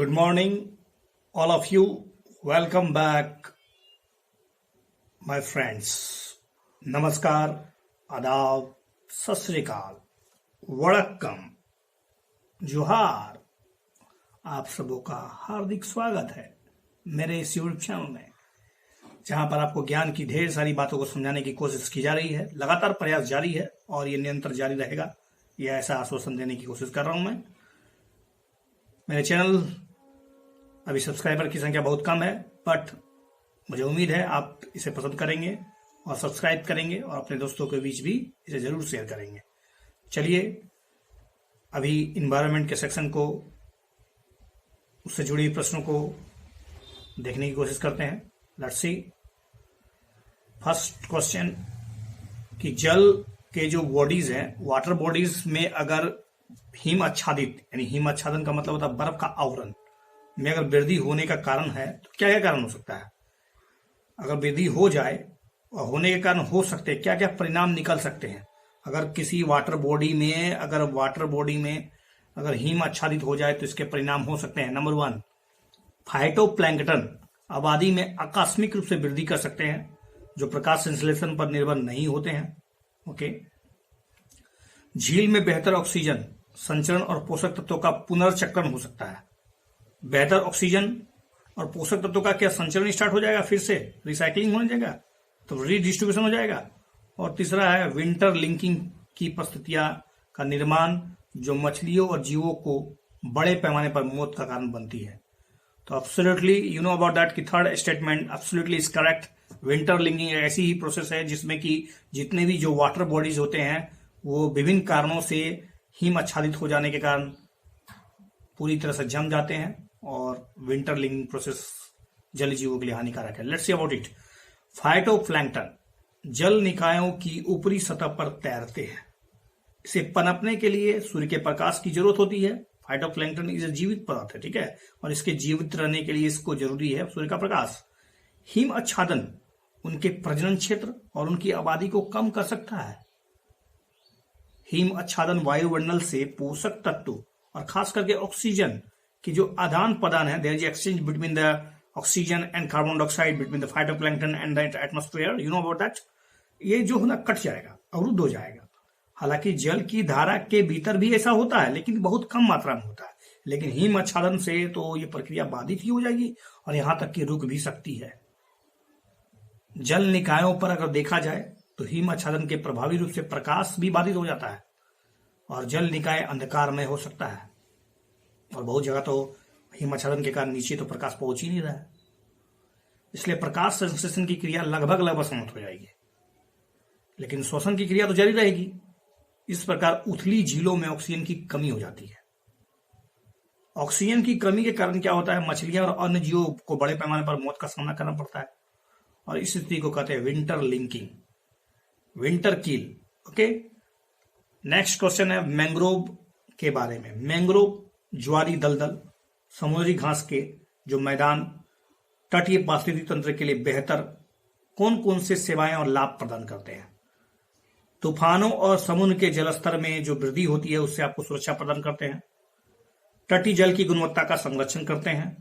Good morning, all of you. Welcome back, my friends. नमस्कार, आदाब, सत श्री अकाल, वड़क्कम, जोहार। आप सबों का हार्दिक स्वागत है मेरे इस यूट्यूब चैनल में, जहां पर आपको ज्ञान की ढेर सारी बातों को समझाने की कोशिश की जा रही है। लगातार प्रयास जारी है और ये निरंतर जारी रहेगा, यह ऐसा आश्वासन देने की कोशिश कर रहा हूं मैं। मेरे चैनल अभी सब्सक्राइबर की संख्या बहुत कम है, बट मुझे उम्मीद है आप इसे पसंद करेंगे और सब्सक्राइब करेंगे और अपने दोस्तों के बीच भी इसे जरूर शेयर करेंगे। चलिए अभी इन्वायरमेंट के सेक्शन को, उससे जुड़े प्रश्नों को देखने की कोशिश करते हैं। Let's see. फर्स्ट क्वेश्चन कि जल के जो बॉडीज हैं, वाटर बॉडीज में अगर हिम आच्छादित, यानी हिम आच्छादन का मतलब होता है बर्फ का आवरण में अगर वृद्धि होने का कारण है तो क्या क्या कारण हो सकता है। अगर वृद्धि हो जाए और होने के कारण हो सकते हैं क्या क्या परिणाम निकल सकते हैं। अगर किसी वाटर बॉडी में अगर हिम आच्छादित हो जाए तो इसके परिणाम हो सकते हैं। नंबर 1, फाइटोप्लैंक्टन आबादी में आकस्मिक रूप से वृद्धि कर सकते हैं, जो प्रकाश संश्लेषण पर निर्भर नहीं होते हैं। ओके। झील में बेहतर ऑक्सीजन संचरण और पोषक तत्वों का पुनर्चक्रण हो सकता है। बेहतर ऑक्सीजन और पोषक तत्वों का क्या संचरण स्टार्ट हो जाएगा, फिर से रिसाइकलिंग होने जाएगा, तो रीडिस्ट्रीब्यूशन हो जाएगा। और तीसरा है विंटर लिंकिंग की परिस्थितियां का निर्माण, जो मछलियों और जीवों को बड़े पैमाने पर मौत का कारण बनती है। तो absolutely you know about that कि third statement absolutely is correct. Winter linking ऐसी ही प्रोसेस है जिसमें कि जितने भी जो वाटर बॉडीज होते हैं वो विभिन्न कारणों से हिम आच्छादित हो जाने के कारण पूरी तरह से जम जाते हैं और विंटर लिंकिंग प्रोसेस जल जीवों के लिए हानिकारक है। Let's see about it. Phytoplankton जल निकायों की ऊपरी सतह पर तैरते हैं। इसे पनपने के लिए सूर्य के प्रकाश की जरूरत होती है। फाइटोप्लैंक्टन इस जीवित पदार्थ है, ठीक है, और इसके जीवित रहने के लिए इसको जरूरी है सूर्य का प्रकाश। हिम आच्छादन उनके प्रजनन क्षेत्र और उनकी आबादी को कम कर सकता है। हिम आच्छादन वायुमंडल से पोषक तत्व और खास करके ऑक्सीजन की जो आदान प्रदान है, there is exchange between the oxygen and carbon dioxide between the phytoplankton and the atmosphere, you know about that. ये जो है ना कट जाएगा, अवरुद्ध हो जाएगा। हालांकि जल की धारा के भीतर भी ऐसा होता है, लेकिन बहुत कम मात्रा में होता है। लेकिन हिम आच्छादन से तो ये प्रक्रिया बाधित ही हो जाएगी और यहां तक कि रुक भी सकती है। जल निकायों पर अगर देखा जाए तो हिम आच्छादन के प्रभावी रूप से प्रकाश भी बाधित हो जाता है और जल निकाय अंधकार में हो सकता है। और बहुत जगह तो हिम आच्छादन के कारण नीचे तो प्रकाश पहुंच ही नहीं रहा है, इसलिए प्रकाश संश्लेषण की क्रिया लगभग समाप्त हो जाएगी, लेकिन श्वसन की क्रिया तो जारी रहेगी। इस प्रकार उथली झीलों में ऑक्सीजन की कमी हो जाती है। ऑक्सीजन की कमी के कारण क्या होता है, मछलियां और अन्य जीवों को बड़े पैमाने पर मौत का सामना करना पड़ता है और इस स्थिति को कहते हैं विंटर लिंकिंग, विंटर किल। ओके। नेक्स्ट क्वेश्चन है मैंग्रोव के बारे में। मैंग्रोव ज्वारी दलदल समुद्री घास के जो मैदान तटीय पारिस्थितिक तंत्र के लिए बेहतर कौन कौन से सेवाएं और लाभ प्रदान करते हैं। तूफानों और समुद्र के जलस्तर में जो वृद्धि होती है उससे आपको सुरक्षा प्रदान करते हैं। तटीय जल की गुणवत्ता का संरक्षण करते हैं।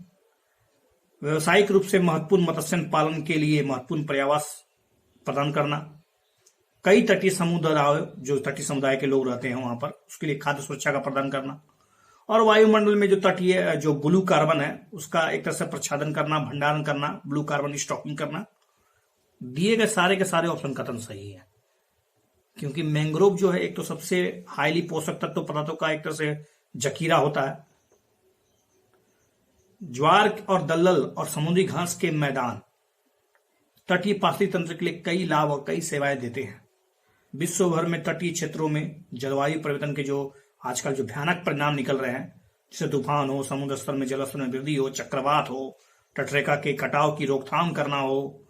व्यवसायिक रूप से महत्वपूर्ण मत्स्य पालन के लिए महत्वपूर्ण पर्यावास प्रदान करना। कई तटीय समुदाय, जो तटीय समुदाय के लोग रहते हैं वहां पर, उसके लिए खाद्य सुरक्षा का प्रदान करना। और वायुमंडल में जो तटीय जो ब्लू कार्बन है उसका एक तरह से प्रच्छादन करना, भंडारण करना, ब्लू कार्बन स्टॉकिंग करना। दिए गए सारे के सारे ऑप्शन कथन सही है, क्योंकि मैंग्रोव जो है एक तो सबसे हाईली पोषक तत्व पदार्थों का एक तरह से जखीरा होता है। ज्वार और दलदल और समुद्री घास के मैदान तटीय पारिस्थितिक तंत्र के लिए कई लाभ और कई सेवाएं देते हैं। विश्व भर में तटीय क्षेत्रों में जलवायु परिवर्तन के जो आजकल जो भयानक परिणाम निकल रहे हैं, जैसे तूफान हो, समुद्र स्तर में जलस्तर में वृद्धि हो, चक्रवात हो, तटरेखा के कटाव की रोकथाम करना हो,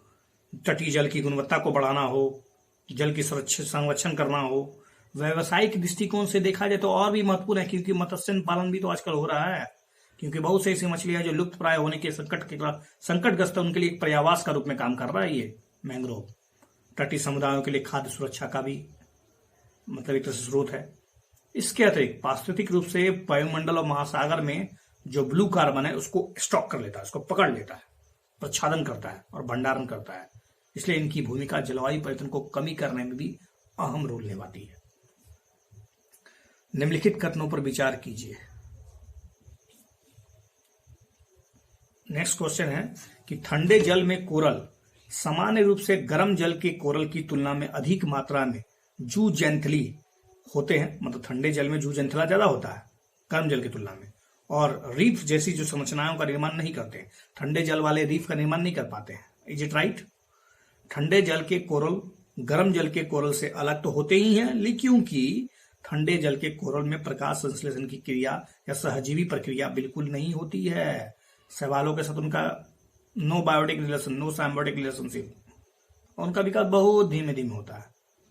तटीय जल की गुणवत्ता को बढ़ाना हो, जल की सुरक्षित संरक्षण करना हो। व्यवसायिक दृष्टिकोण से देखा जाए तो और भी महत्वपूर्ण है, क्योंकि मत्स्य पालन भी तो आजकल हो रहा है, क्योंकि बहुत से ऐसी मछलियां जो लुप्त प्राय होने के संकटग्रस्त है, उनके लिए एक पर्यावास का रूप में काम कर रहा है ये मैंग्रोव। तटीय समुदायों के लिए खाद्य सुरक्षा का भी मतलब एक तरह से स्रोत है। इसके अतिरिक्त पारिस्थितिक रूप से वायुमंडल और महासागर में जो ब्लू कार्बन है उसको स्टॉक कर लेता है, उसको पकड़ लेता है, प्रच्छादन करता है और भंडारण करता है। इसलिए इनकी भूमिका जलवायु परिवर्तन को कमी करने में भी अहम रोल निभाती है। निम्नलिखित कथनों पर विचार कीजिए। नेक्स्ट क्वेश्चन है कि ठंडे जल में कोरल सामान्य रूप से गर्म जल के कोरल की तुलना में अधिक मात्रा में जूजेंथली होते हैं, मतलब ठंडे जल में जूजेंथला ज्यादा होता है गर्म जल की तुलना में, और रीफ जैसी जो संरचनाओं का निर्माण नहीं करते। ठंडे जल वाले रीफ का निर्माण नहीं कर पाते हैं। Is it right? ठंडे जल के कोरल गर्म जल के कोरल से अलग तो होते ही हैं, लेकिन क्योंकि ठंडे जल के कोरल में प्रकाश संश्लेषण की क्रिया या सहजीवी प्रक्रिया बिल्कुल नहीं होती है। शैवालों के साथ उनका no biotic relation, no symbiotic relationship, उनका विकास बहुत धीमे धीमे होता है।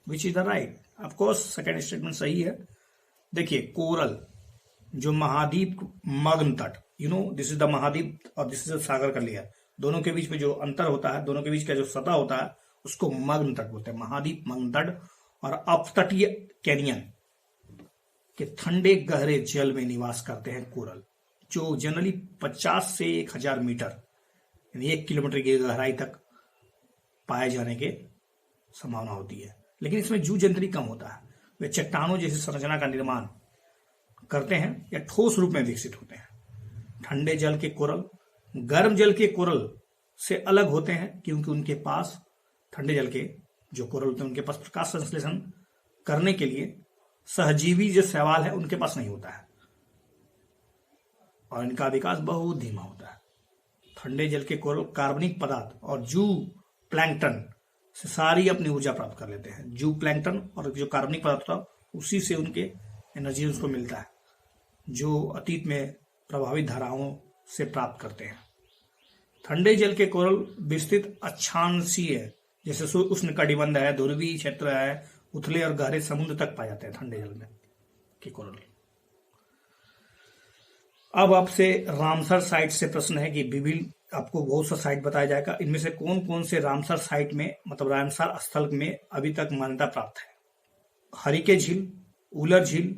Which is the right? Of course second statement सही है। देखिए कोरल जो महाद्वीप मग्न तट, you know this is the महाद्वीप और दिस इज सागर का लेयर, दोनों के बीच में जो अंतर होता है, दोनों के बीच का जो सतह होता है उसको मग्न तट बोलते हैं। महाद्वीप मग्न तट और अपतटीय कैनियन के ठंडे गहरे जल में निवास करते हैं कोरल, जो जनरली 50 से 1000 मीटर यानी 1 किलोमीटर की गहराई तक पाए जाने के संभावना होती है। लेकिन इसमें जूजेंथली कम होता है। वे चट्टानों जैसी संरचना का निर्माण करते हैं या ठोस रूप में विकसित होते हैं। ठंडे जल के कोरल गर्म जल के कोरल से अलग होते हैं क्योंकि उनके पास ठंडे जल के जो कोरल होते हैं उनके पास प्रकाश संश्लेषण करने के लिए सहजीवी जो शैवाल है उनके पास नहीं होता है और इनका विकास बहुत धीमा होता है। ठंडे जल के कोरल कार्बनिक पदार्थ और जू प्लैंकटन से सारी अपनी ऊर्जा प्राप्त कर लेते हैं। जू प्लैंकटन और जो कार्बनिक पदार्थ होता है उसी से उनके एनर्जी उसको मिलता है, जो अतीत में प्रभावित धाराओं से प्राप्त करते हैं। ठंडे जल के कोरल विस्तृत अक्षांशीय जैसे उष्ण कटिबंध है, ध्रुवीय क्षेत्र है, उथले और गहरे समुद्र तक पाए जाते हैं ठंडे जल में के कोरल। अब आपसे रामसर साइट से प्रश्न है कि विभिन्न आपको बहुत सा साइट बताया जाएगा, इनमें से कौन कौन से रामसर साइट में मतलब रामसर स्थल में अभी तक मान्यता प्राप्त है। हरिके झील, उलर झील,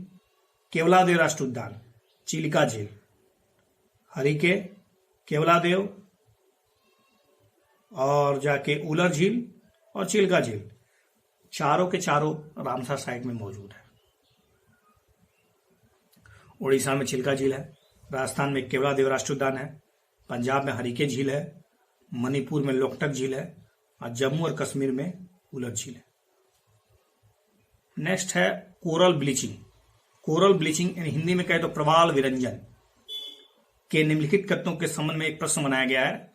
केवलादेव राष्ट्रीय उद्यान, चिलिका झील। हरिके, केवलादेव और जाके उलर झील और चिल्का झील, चारों के चारों रामसर साइट में मौजूद है। उड़ीसा में चिल्का झील है, राजस्थान में केवलादेव राष्ट्रीय उद्यान है, पंजाब में हरिके झील है, मणिपुर में लोकटक झील है और जम्मू और कश्मीर में उलर झील है। नेक्स्ट है coral bleaching. Coral bleaching Hindi में कहे तो प्रवाल विरंजन के निम्नलिखित कथनों के संबंध में एक प्रश्न बनाया गया है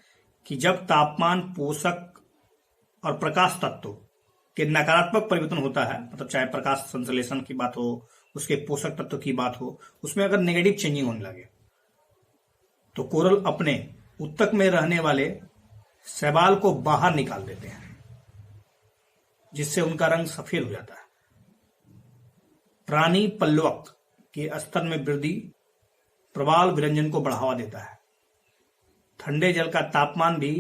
कि जब तापमान, पोषक और प्रकाश तत्व के नकारात्मक परिवर्तन होता है, मतलब चाहे प्रकाश संश्लेषण की बात हो, उसके पोषक तत्व की बात हो, उसमें अगर नेगेटिव चेंजिंग होने लगे तो कोरल अपने उत्तक में रहने वाले शैवाल को बाहर निकाल देते हैं, जिससे उनका रंग सफेद हो जाता है। प्राणी पल्लवक के स्तर में वृद्धि प्रवाल विरंजन को बढ़ावा देता है। ठंडे जल का तापमान भी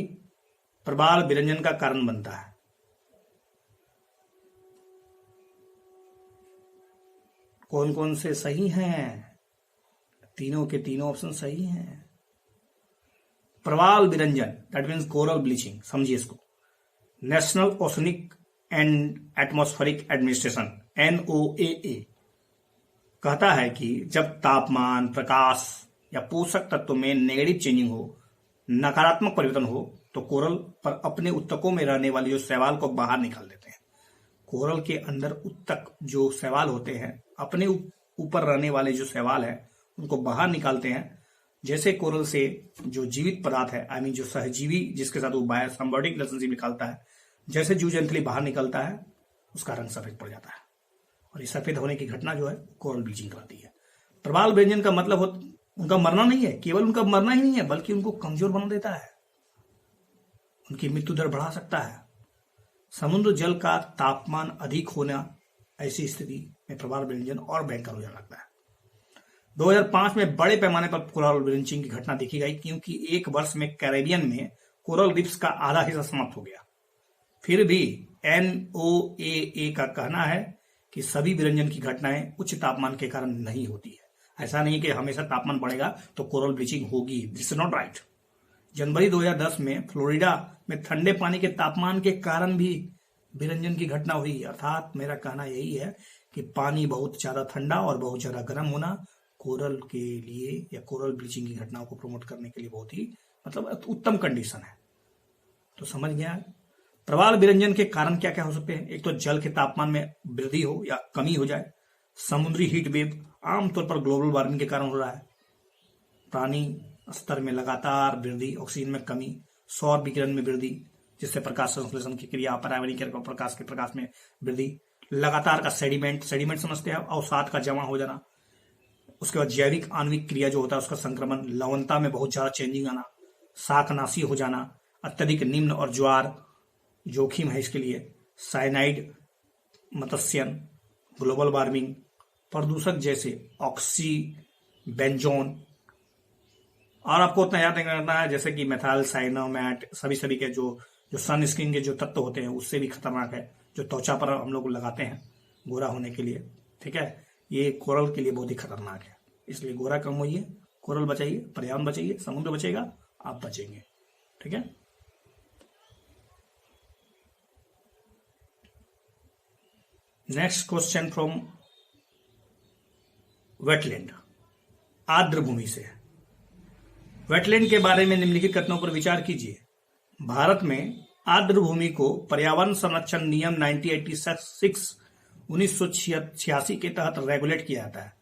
प्रवाल विरंजन का कारण बनता है। कौन कौन से सही हैं? तीनों के तीनों ऑप्शन सही हैं। प्रवाल विरंजन दैट मीन्स कोरल ब्लीचिंग, समझिए इसको। National oceanic and atmospheric administration NOAA कहता है कि जब तापमान, प्रकाश या पोषक तत्व में नेगेटिव चेंजिंग हो, नकारात्मक परिवर्तन हो, तो कोरल पर अपने उत्तकों में रहने वाले जो शैवाल को बाहर निकाल देते हैं। कोरल के अंदर उत्तक जो शैवाल होते हैं, अपने ऊपर रहने वाले जो शैवाल है उनको बाहर निकालते हैं। जैसे कोरल से जो जीवित पदार्थ है, आई मीन जो सहजीवी जिसके साथ वो बायो सिम्बायोटिक रिलेशनशिप निकालता है, जैसे जूजेंथली बाहर निकलता है उसका रंग सफेद पड़ जाता है और ये सफेद होने की घटना जो है कोरल ब्लीचिंग कहलाती है। प्रवाल विरंजन का मतलब उनका मरना नहीं है, केवल उनका मरना ही नहीं है बल्कि उनको कमजोर बना देता है, उनकी मृत्यु दर बढ़ा सकता है। समुद्र जल का तापमान अधिक होना, ऐसी स्थिति में प्रवाल विरंजन और भयंकर हो जाने लगता है। 2005 में बड़े पैमाने पर कोरल ब्लीचिंग की घटना देखी गई क्योंकि एक वर्ष में कैरेबियन में कोरल रीफ्स का आधा हिस्सा समाप्त हो गया। फिर भी NOAA का कहना है कि सभी विरंजन की घटनाएं उच्च तापमान के कारण नहीं होती है। ऐसा नहीं कि हमेशा तापमान बढ़ेगा तो कोरल ब्लीचिंग होगी, दिस इज नॉट राइट। जनवरी 2010 में फ्लोरिडा में ठंडे पानी के तापमान के कारण भी विरंजन की घटना हुई। अर्थात मेरा कहना यही है कि पानी बहुत ज्यादा ठंडा और बहुत ज्यादा गर्म होना कोरल के लिए या कोरल ब्लीचिंग की घटनाओं को प्रमोट करने के लिए बहुत ही मतलब उत्तम कंडीशन है। तो समझ गया। प्रवाल विरंजन के कारण क्या क्या हो सकते हैं? एक तो जल के तापमान में वृद्धि हो या कमी हो जाए, समुद्री हीट वेव आमतौर पर ग्लोबल वार्मिंग के कारण हो रहा है, पानी स्तर में लगातार वृद्धि, ऑक्सीजन में कमी, सौर विकिरण में वृद्धि जिससे प्रकाश संश्लेषण की क्रिया, पर्यावरणीय प्रकाश के प्रकाश में वृद्धि, लगातार का सेडिमेंट समझते हैं, अवसाद का जमा हो जाना, उसके बाद जैविक आणविक क्रिया जो होता है उसका संक्रमण, लवणता में बहुत ज्यादा चेंजिंग आना, शाकनाशी हो जाना, अत्यधिक निम्न और ज्वार जोखिम है इसके लिए, साइनाइड, मत्स्यन, ग्लोबल वार्मिंग, प्रदूषक जैसे ऑक्सी, बेंजोन, और आपको उतना याद करना है जैसे कि मेथाइल साइनामेट, सभी के जो सन स्क्रीन के जो तत्व होते हैं उससे भी खतरनाक है, जो त्वचा पर हम लोग लगाते हैं गोरा होने के लिए, ठीक है, ये कोरल के लिए बहुत ही खतरनाक है। इसलिए गोरा कम होइए, कोरल बचाइए, पर्यावरण बचाइए, समुद्र बचेगा, आप बचेंगे, ठीक है। नेक्स्ट क्वेश्चन फ्रॉम वेटलैंड, आर्द्र भूमि से। वेटलैंड के बारे में निम्नलिखित कथनों पर विचार कीजिए। भारत में आर्द्र भूमि को पर्यावरण संरक्षण नियम 1986 के तहत रेगुलेट किया जाता है।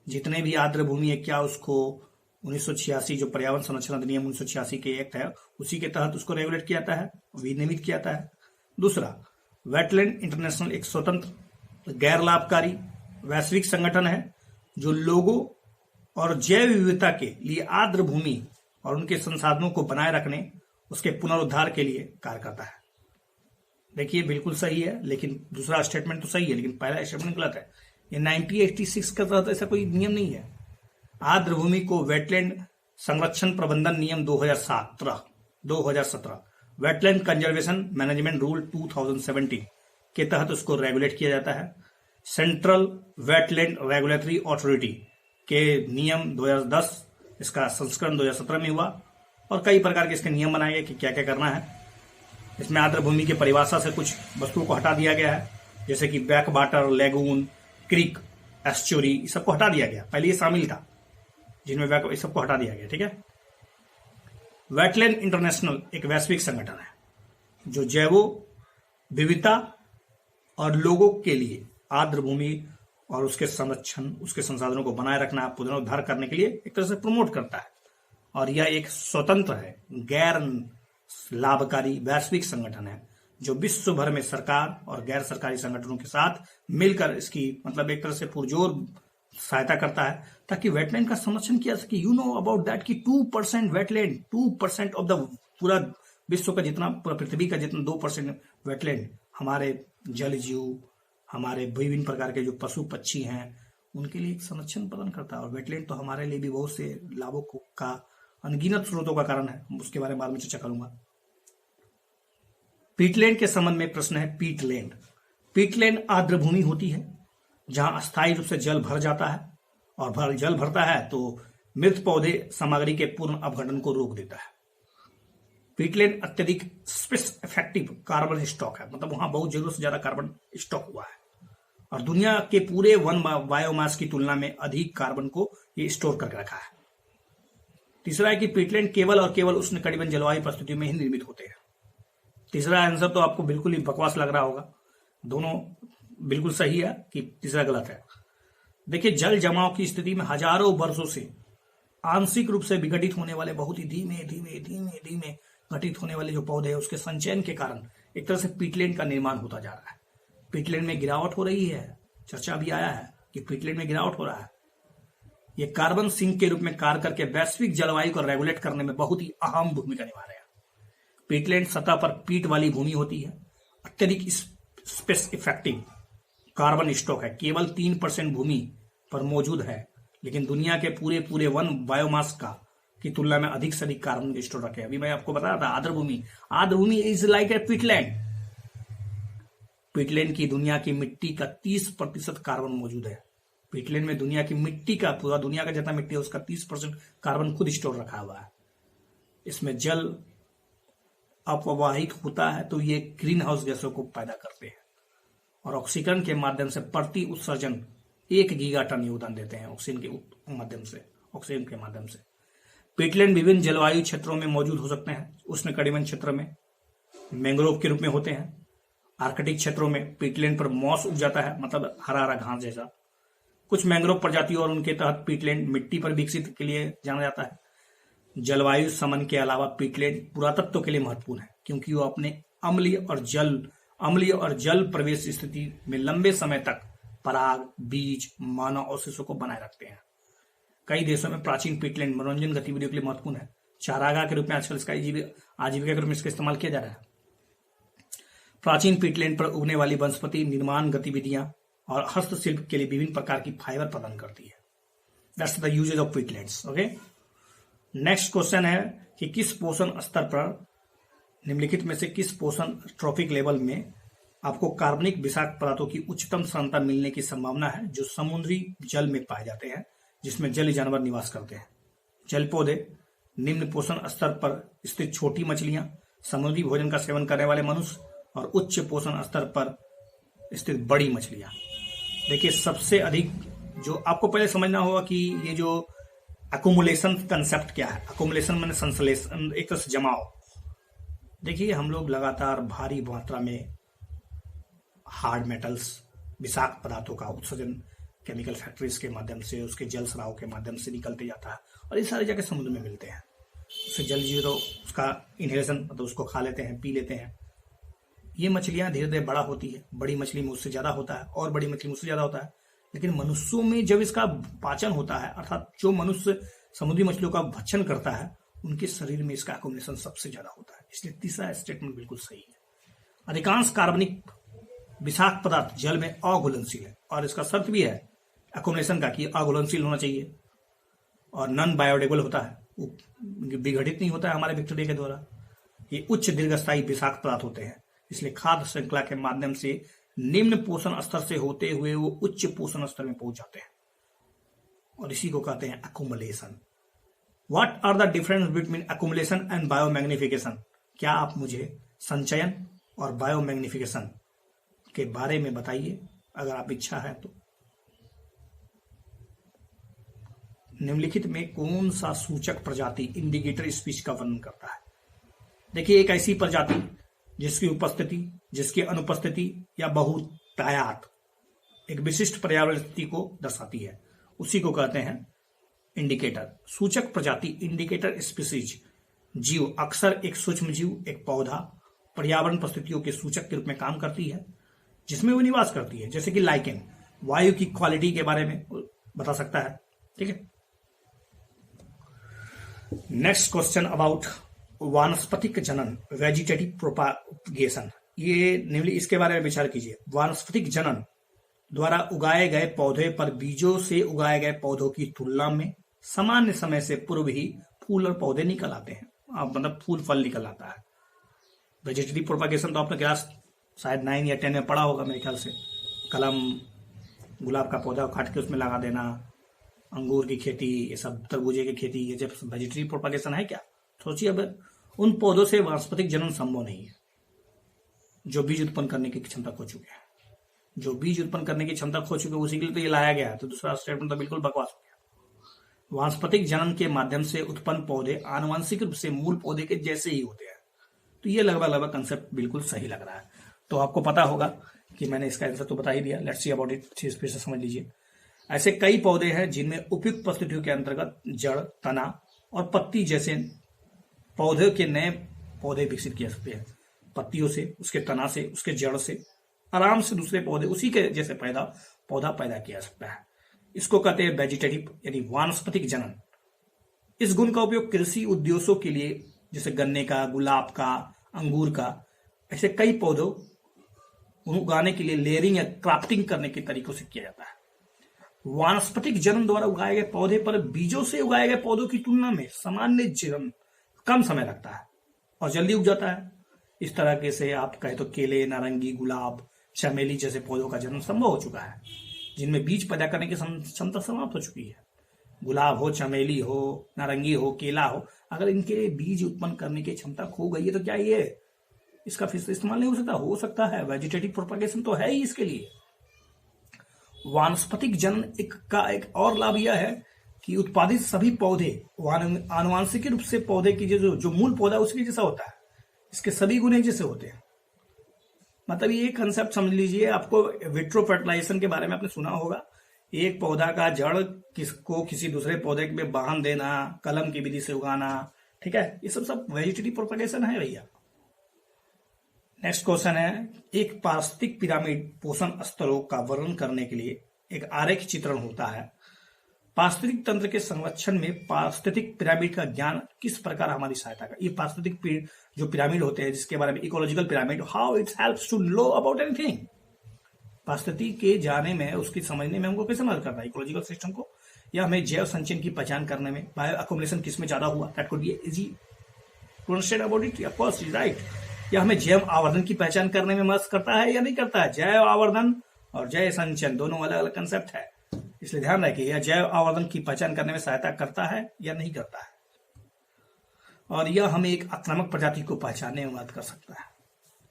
जितने भी आर्द्र भूमि है क्या उसको 1986 जो पर्यावरण संरक्षण अधिनियम 1986 के एक्ट है उसी के तहत उसको रेगुलेट किया जाता है, विनियमित किया जाता है। दूसरा, वेटलैंड इंटरनेशनल एक स्वतंत्र गैर लाभकारी वैश्विक संगठन है जो लोगों और जैव विविधता के लिए आर्द्र भूमि और उनके संसाधनों को बनाए रखने, उसके पुनरुद्धार के लिए कार्य करता है। देखिए बिल्कुल सही है, लेकिन दूसरा स्टेटमेंट तो सही है लेकिन पहला स्टेटमेंट गलत है। ये 1986 का तहत ऐसा कोई नियम नहीं है। आर्द्र भूमि को वेटलैंड संरक्षण प्रबंधन नियम 2017 वेटलैंड कंजर्वेशन मैनेजमेंट रूल 2017 के तहत उसको रेगुलेट किया जाता है। सेंट्रल वेटलैंड रेगुलेटरी अथॉरिटी के नियम 2010 इसका संस्करण 2017 में हुआ और कई प्रकार के इसके नियम बनाए गए कि क्या क्या करना है। इसमें आर्द्र भूमि की परिभाषा से कुछ वस्तुओं को हटा दिया गया है, जैसे कि back water, lagoon, creek, estuary, इस सबको हटा दिया गया। पहले ये शामिल था जिनमें बैक, इस सबको हटा दिया गया, ठीक है। वेटलैंड इंटरनेशनल एक वैश्विक संगठन है जो जैव विविधता और लोगों के लिए आर्द्र भूमि और उसके संरक्षण, उसके संसाधनों को बनाए रखना, पुनरुद्धार करने के लिए एक तरह से प्रमोट करता है। और यह एक स्वतंत्र है, गैर लाभकारी वैश्विक संगठन है जो विश्व भर में सरकार और गैर सरकारी संगठनों के साथ मिलकर इसकी मतलब एक तरह से पुरजोर सहायता करता है ताकि वेटलैंड का संरक्षण किया सके। यू नो अबाउट दैट कि 2% वेटलैंड, 2% ऑफ द पूरा विश्व का जितना, पृथ्वी का जितना 2% वेटलैंड, हमारे जल जीव, हमारे विभिन्न प्रकार के जो पशु पक्षी हैं उनके लिए एक संरक्षण प्रदान करता है। और वेटलैंड तो हमारे लिए भी बहुत से लाभों का अनगिनत स्रोतों का कारण है, उसके बारे में बाद में चर्चा करूंगा। पीटलैंड के संबंध में प्रश्न है। पीटलैंड आर्द्र भूमि होती है जहां अस्थायी रूप से जल भर जाता है और जल भरता है तो मृत पौधे सामग्री के पूर्ण अपघटन को रोक देता है। पीटलैंड अत्यधिक स्पेस इफेक्टिव कार्बन स्टॉक है, मतलब वहां बहुत जरूरत से ज्यादा कार्बन स्टॉक हुआ है और दुनिया के पूरे वन बायोमास की तुलना में अधिक कार्बन को ये स्टोर करके रखा है। तीसरा है कि पीटलैंड केवल और केवल उष्णकटिबंधीय जलवायु परिस्थितियों में ही निर्मित होते हैं। तीसरा आंसर तो आपको बिल्कुल ही बकवास लग रहा होगा, दोनों बिल्कुल सही है कि तीसरा गलत है। देखिए, जल जमाव की स्थिति में हजारों वर्षों से आंशिक रूप से विघटित होने वाले, बहुत ही धीमे धीमे धीमे धीमे घटित होने वाले जो पौधे हैं उसके संचयन के कारण एक तरह से पीटलैंड का निर्माण होता जा रहा है। पीटलैंड में गिरावट हो रही है, चर्चा भी आया है कि पीटलैंड में गिरावट हो रहा है। ये कार्बन सिंक के रूप में कार्य करके वैश्विक जलवायु को रेगुलेट करने में बहुत ही अहम भूमिका निभा रहे हैं। पीटलैंड सतह पर पीट वाली भूमि होती है, अत्यधिक स्पेस इफेक्टिव कार्बन स्टॉक है, केवल 3% भूमि पर मौजूद है, लेकिन दुनिया के पूरे वन बायोमास का की तुलना में अधिक से अधिक कार्बन स्टोर रखे। अभी मैं आपको बता रहा था आर्द्र भूमि is like a peatland. Peatland की दुनिया की मिट्टी का 30% कार्बन मौजूद है, पीटलैंड में दुनिया की मिट्टी का, पूरा दुनिया का जितना मिट्टी है उसका 30% कार्बन खुद स्टोर रखा हुआ है। इसमें जल अपवाहित होता है तो ये ग्रीन हाउस गैसों को पैदा करते हैं और ऑक्सीजन के माध्यम से प्रति उत्सर्जन 1 गीगाटन योगदान देते हैं ऑक्सीजन के माध्यम से। पीटलैंड विभिन्न जलवायु क्षेत्रों में मौजूद हो सकते हैं। उष्णकटिबंध क्षेत्र में मैंग्रोव के रूप में होते हैं। आर्कटिक क्षेत्रों में पीटलैंड पर मॉस उग जाता है, मतलब हरा हरा घास जैसा। कुछ मैंग्रोव प्रजातियों और उनके तहत पीटलैंड मिट्टी पर विकसित के लिए जाना जाता है। जलवायु समन के अलावा पीटलैंड पुरातत्व के लिए महत्वपूर्ण है क्योंकि वो अपने अम्लीय और जल प्रवेश स्थिति में लंबे समय तक पराग, बीज, मानव अवशेषों को बनाए रखते हैं। कई देशों में प्राचीन पीटलैंड मनोरंजन गतिविधियों के लिए महत्वपूर्ण है। चारागाह के रूप में आजकल इसका आजीविका के रूप में इसका इस्तेमाल किया जा रहा है। प्राचीन पीटलैंड पर उगने वाली वनस्पति निर्माण गतिविधियां और हस्तशिल्प के लिए विभिन्न प्रकार की फाइबर प्रदान करती है। That's the usages of peatlands. Okay, next question है कि किस पोषण स्तर पर, निम्नलिखित में से किस पोषण ट्रॉफिक लेवल में आपको कार्बनिक विषाक्त पदार्थों की उच्चतम सांद्रता मिलने की संभावना है जो समुद्री जल में पाए जाते हैं जिसमें जलीय जानवर निवास करते हैं। जल पौधे, निम्न पोषण स्तर पर स्थित छोटी मछलियां, समुद्री भोजन का सेवन करने वाले मनुष्य और उच्च पोषण स्तर पर स्थित बड़ी मछलियां। देखिए, सबसे अधिक जो आपको पहले समझना होगा कि ये जो अकोमुलेशन कंसेप्ट क्या है। अकोमुलेशन माने संश्लेषण, एक तरह से जमाव। देखिए, हम लोग लगातार भारी मात्रा में हार्ड मेटल्स, विषाक्त पदार्थों का उत्सर्जन केमिकल फैक्ट्रीज के माध्यम से, उसके जल स्राव के माध्यम से निकलते जाता है और ये सारी जगह समुद्र में मिलते हैं। उससे जल जीव तो उसका इनहेलेशन, मतलब उसको खा लेते हैं, पी लेते हैं। ये मछलियां धीरे धीरे बड़ा होती है। बड़ी मछली में उससे ज्यादा होता है और बड़ी मछली में उससे ज्यादा होता है। लेकिन मनुष्यों में जब इसका पाचन होता है, अर्थात जो मनुष्य समुद्री मछलियों का भक्षण करता है, उनके शरीर में इसका अकोमुलेशन सबसे ज्यादा होता है। इसलिए तीसरा स्टेटमेंट बिल्कुल सही है। अधिकांश कार्बनिक विषाक्त पदार्थ जल में अघुलनशील है और इसका शर्त भी है अकोमुलेशन का कि अघुलनशील होना चाहिए और नॉन बायोडेग्रेडेबल होता है, विघटित नहीं होता है हमारे बैक्टीरिया के द्वारा। ये उच्च दीर्घस्थायी विषाक्त पदार्थ होते हैं, इसलिए खाद्य श्रृंखला के माध्यम से निम्न पोषण स्तर से होते हुए वो उच्च पोषण स्तर में पहुंच जाते हैं और इसी को कहते हैं accumulation. What are the difference between accumulation and biomagnification? क्या आप मुझे संचयन और बायोमैग्निफिकेशन के बारे में बताइए, अगर आप इच्छा है तो। निम्नलिखित में कौन सा सूचक प्रजाति इंडिकेटर स्पीच का वर्णन करता है? देखिए, एक ऐसी प्रजाति जिसकी उपस्थिति, जिसकी अनुपस्थिति या बहुतायात एक विशिष्ट पर्यावरण स्थिति को दर्शाती है, उसी को कहते हैं इंडिकेटर। सूचक प्रजाति इंडिकेटर स्पीसीज जीव अक्सर एक सूक्ष्म जीव, एक पौधा पर्यावरण परिस्थितियों के सूचक के रूप में काम करती है जिसमें वो निवास करती है। जैसे कि लाइकेन वायु की क्वालिटी के बारे में बता सकता है। ठीक है, नेक्स्ट क्वेश्चन अबाउट वानस्पतिक जनन, वेजिटेटिव प्रोपागेशन। ये निम्नलिखित इसके बारे में विचार कीजिए। वानस्पतिक जनन द्वारा उगाए गए पौधे पर बीजों से उगाए गए पौधों की तुलना में सामान्य समय से पूर्व ही फूल और पौधे निकल आते हैं, मतलब फूल फल निकल आता है। वेजिटेटिव प्रोपागेशन तो आपने क्लास शायद 9 या 10 में पढ़ा होगा मेरे ख्याल से। कलम, गुलाब का पौधा काट के उसमें लगा देना, अंगूर की खेती, ये सब तरबूजे की खेती, ये जब वेजिटेटिव प्रोपागेशन है क्या? सोचिए, अब उन पौधों से वानस्पतिक जनन संभव नहीं है जो बीज उत्पन्न करने की क्षमता खो चुके हैं। जो बीज उत्पन्न करने की क्षमता खो चुके उसी के लिए तो ये लाया गया है। तो दूसरा स्टेटमेंट तो बिल्कुल बकवास हो गया। वानस्पतिक जनन के माध्यम से उत्पन्न पौधे आनुवंशिक रूप से मूल पौधे के जैसे ही होते हैं। तो ये लगभग कंसेप्ट बिल्कुल सही लग रहा है। तो आपको पता होगा कि मैंने इसका आंसर तो बता ही दिया। लेट्स सी अबाउट इट, फिर से समझ लीजिए। ऐसे कई पौधे हैं जिनमें उपयुक्त परिस्थितियों के अंतर्गत जड़, तना और पत्ती जैसे पौधे के नए पौधे विकसित किए सकते हैं। पत्तियों से, उसके तना से, उसके जड़ से आराम से दूसरे पौधे उसी के जैसे पौधा पैदा किया जा सकता है। इसको कहते हैं वेजिटेटिव यानी वानस्पतिक जनन। इस गुण का उपयोग कृषि उद्देश्यों के लिए, जैसे गन्ने का, गुलाब का, अंगूर का, ऐसे कई पौधों उगाने के लिए लेयरिंग या क्राफ्टिंग करने के तरीकों से किया जाता है। वानस्पतिक जनन द्वारा उगाए गए पौधे पर बीजों से उगाए गए पौधों की तुलना में सामान्य जीवन कम समय लगता है और जल्दी उग जाता है। इस तरह के से आप कहे तो केले, नारंगी, गुलाब, चमेली जैसे पौधों का जन्म संभव हो चुका है। जिनमें बीज पैदा करने की क्षमता समाप्त हो चुकी है। गुलाब हो, चमेली हो, नारंगी हो, केला हो, अगर इनके बीज उत्पन्न करने की क्षमता खो गई है तो क्या ये इसका फिर से इस्तेमाल नहीं हो सकता? हो सकता है। वेजिटेटिव प्रोपगेशन तो है ही इसके लिए। वानस्पतिक जन्म का एक और लाभ यह है कि उत्पादित सभी पौधे आनुवांशिक रूप से पौधे की जो मूल पौधा उसके जैसा होता है, इसके सभी गुण एक जैसे होते हैं। मतलब ये कंसेप्ट समझ लीजिए, आपको विट्रो फर्टिलाइजेशन के बारे में आपने सुना होगा। एक पौधा का जड़ किसको किसी दूसरे पौधे में बांध देना, कलम की विधि से उगाना, ठीक है, ये सब वेजिटेटिव प्रोपगेशन है भैया। नेक्स्ट क्वेश्चन है, एक पारिस्थितिक पिरामिड पोषण स्तरों का वर्णन करने के लिए एक आरेख चित्रण होता है। पारिस्थितिक तंत्र के संरक्षण में पारिस्थितिक पिरामिड का ज्ञान किस प्रकार हमारी सहायता कर? ये पारिस्थितिक जो पिरामिड होते हैं जिसके बारे में ecological pyramid, how it helps to know about anything. पारिस्थिति के जाने में, उसकी समझने में हमको कैसे मदद करता है इकोलॉजिकल सिस्टम को, या हमें जैव संचयन की पहचान करने में, बायो अकोमोडेशन किस में ज्यादा हुआ, that could be easy to understand about it, of course right. या हमें जैव आवर्धन की पहचान करने में मदद करता है या नहीं करता है? जैव आवर्धन और जैव संचयन दोनों अलग अलग कंसेप्ट है, इसलिए ध्यान रखिए, यह जैव आवर्धन की पहचान करने में सहायता करता है या नहीं करता है। और यह हमें एक आक्रामक प्रजाति को पहचानने में मदद कर सकता है।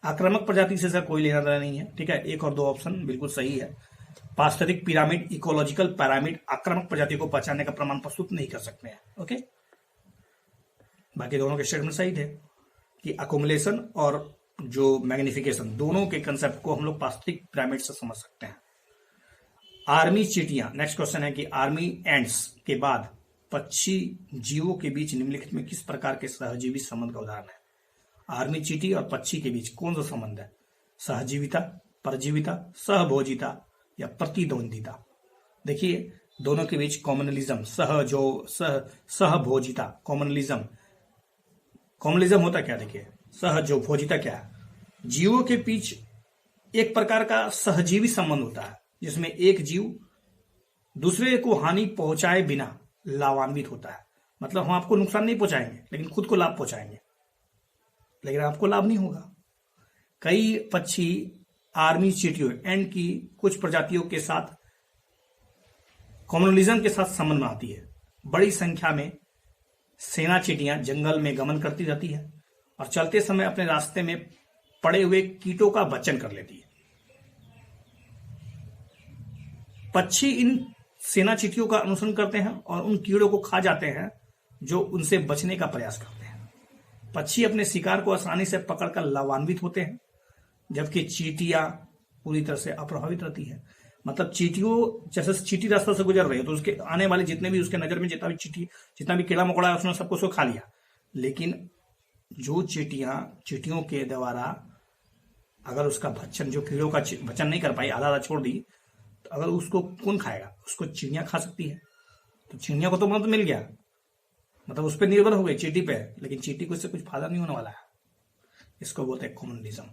आक्रामक प्रजाति से सर कोई लेना देना नहीं है, ठीक है। एक और दो ऑप्शन बिल्कुल सही है। पारिस्थितिक पिरामिड, इकोलॉजिकल पिरामिड आक्रामक प्रजाति को पहचानने का प्रमाण प्रस्तुत नहीं कर सकते हैं, ओके। बाकी दोनों के स्टेटमेंट सही थे कि अकोमुलेशन और जो मैग्निफिकेशन, दोनों के कंसेप्ट को हम लोग पारिस्थितिक पिरामिड से समझ सकते हैं। आर्मी चींटियां, नेक्स्ट क्वेश्चन है कि आर्मी एंट्स के बाद पक्षी जीवों के बीच निम्नलिखित में किस प्रकार के सहजीवी संबंध का उदाहरण है? आर्मी चींटी और पक्षी के बीच कौन सा संबंध है? सहजीविता, परजीविता, सहभोजिता या प्रतिद्वंदिता? देखिए, दोनों के बीच कॉमनलिज्म, सहभोजिता, कॉमनलिज्म होता क्या? देखिए, सहभोजिता क्या है? जीवों के बीच एक प्रकार का सहजीवी संबंध होता है जिसमें एक जीव दूसरे को हानि पहुंचाए बिना लाभान्वित होता है। मतलब हम आपको नुकसान नहीं पहुंचाएंगे लेकिन खुद को लाभ पहुंचाएंगे, लेकिन आपको लाभ नहीं होगा। कई पक्षी आर्मी चींटियों एंड की कुछ प्रजातियों के साथ कॉमनलिज्म के साथ संबंध बनाती है। बड़ी संख्या में सेना चींटियां जंगल में गमन करती रहती है और चलते समय अपने रास्ते में पड़े हुए कीटों का भक्षण कर लेती है। पक्षी इन सेना चींटियों का अनुसरण करते हैं और उन कीड़ों को खा जाते हैं जो उनसे बचने का प्रयास करते हैं। पक्षी अपने शिकार को आसानी से पकड़कर लाभान्वित होते हैं, जबकि चींटियां पूरी तरह से अप्रभावित रहती है। मतलब चींटियों, जैसे चींटी रास्ता से गुजर रही है तो उसके आने वाले जितने भी उसके नजर में जितना भी कीड़ा मकोड़ा है उसने सबको उसको खा लिया। लेकिन जो चींटियों के द्वारा अगर उसका भक्षण, जो कीड़ों का भक्षण नहीं कर पाई, आधा आधा छोड़ दी, तो अगर उसको कौन खाएगा? उसको चिड़िया खा सकती है। तो चिड़िया को तो मदद मिल गया, मतलब उस पर निर्भर हो गई चींटी पे, लेकिन चींटी को इससे कुछ फायदा नहीं होने वाला है। इसको बोलते हैं कॉमनलिज्म।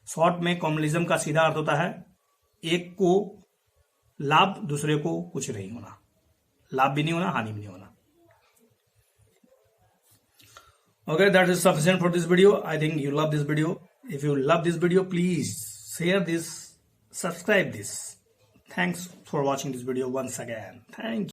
शॉर्ट में कॉमनलिज्म का सीधा अर्थ होता है एक को लाभ, दूसरे को कुछ नहीं होना, लाभ भी नहीं होना, हानि भी नहीं होना। Okay, that is sufficient for this video. I think you love this video. If you love this video, please share this, subscribe this. Thanks for watching this video once again. Thank you.